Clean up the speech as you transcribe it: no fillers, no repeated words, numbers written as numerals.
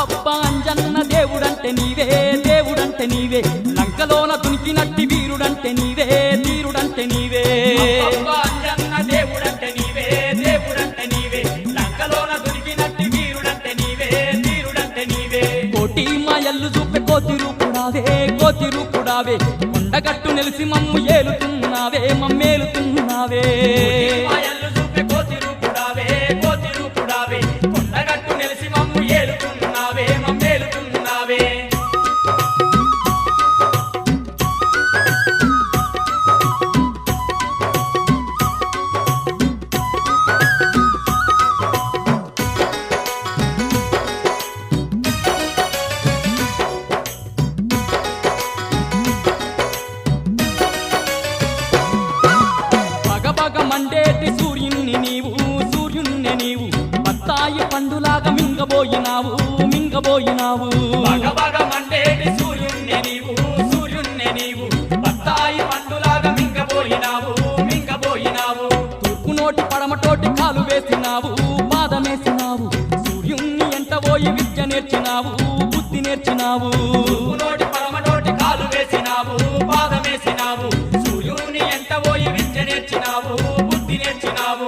అబ్బబ్బా అంజన్న దేవుడంటే నీవే దేవుడంటే నీవే లంకలోన దునికినట్టి వీరుడంటే నీవే వీరుడంటే నీవే అబ్బబ్బా అంజన్న దేవుడంటే నీవే దేవుడంటే నీవే లంకలోన దునికినట్టి వీరుడంటే నీవే వీరుడంటే నీవే కోటి మాయల్లు చూపే కోతి రూపుడావే కొండగట్టు నిలిసి మమ్ము ఏలుతున్నావే మమ్మేలుతున్నావే మాయల్లు చూపే కోతి రూపుడావే కొండగట్టు నిలిసి మమ్ము ఏలుతున్నావే మమ్మేలుతున్నావే బగబగ మండేటి సూర్యుణ్ణి నీవు బత్తాయి పండులాగా మింగబోయినావు బగబగ మండేటి సూర్యుణ్ణి నీవు బత్తాయి పండులాగా మింగబోయినావు తూర్పు నోటి పడమటోటి కాలు వేసినావు పాదమేసినావు సూర్యుణ్ణి ఎంట పోయి విద్య నేర్చినావు బుద్ధి నేర్చినావు నోటి పరమనోటి కాలు వేసినావు పాదమేసినావు సూర్యుని ఎంట పోయి విద్య నేర్చినావు బుద్ధి నేర్చినావు